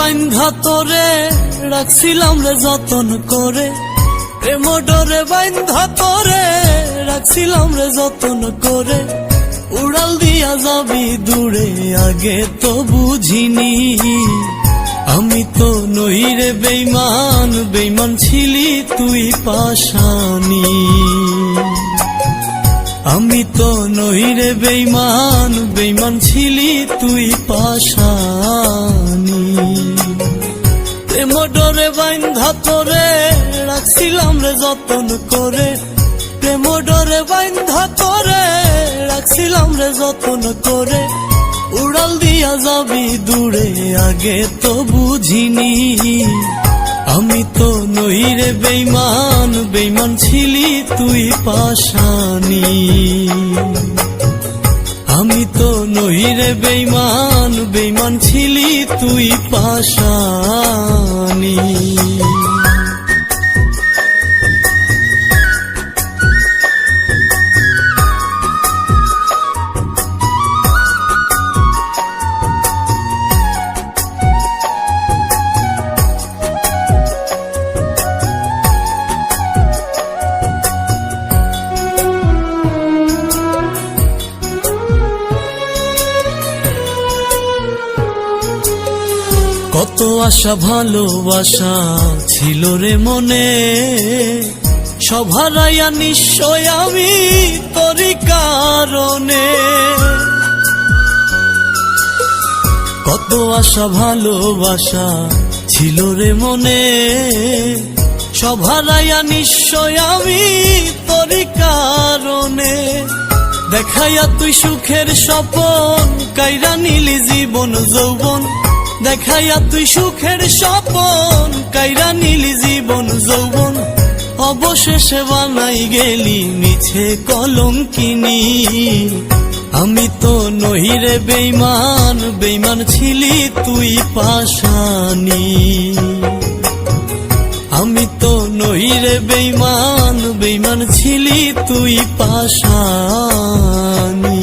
বাইন্ধা তোরে রাখছিলাম রে যতন করে, প্রেম ডোরে বাইন্ধা তোরে রাখছিলাম রে যতন করে। উড়াল দিয়া যাবি দূরে আগে তো বুঝিনি, আমি তো নই রে বেইমান, বেইমান ছিলি তুই পাশানি। আমি তো নই রে বেইমান, বেইমান ছিলি তুই পাশানি। প্রেম ডোরে বাইন্ধা তোরে রাখছিলাম রে যতন করে, প্রেম ডোরে বাইন্ধা তোরে রাখছিলাম রে যতন করে। উড়াল দিয়া যাবি দূরে আগে তো বুঝিনি, আমি তো নই রে বেইমান, বেইমান ছিলি তুই পাশানি। আমি তো নই রে বেইমান, বেইমান ছিলি তুই পাশানি। কত আশা ভালোবাসা ছিল রে মনে, সব হারাইয়া নিশ্চয় আমি তোরই কারণে। কত আশা ভালোবাসা ছিল রে মনে, সব হারাইয়া নিশ্চয় আমি তোরই কারণে। দেখাইয়া তুই সুখের স্বপন কাইরা নিলি জীবন যৌবন, দেখাইয়া তুই সুখের স্বপন কাইরা নিলি জীবন যৌবন। অবশেষে বানাই গেলি মিছে কলঙ্কিনী, আমি তো নই রে বেইমান, বেইমান ছিলি তুই পাশানি। আমি তো নই রে বেইমান, বেইমান ছিলি তুই পাশানি।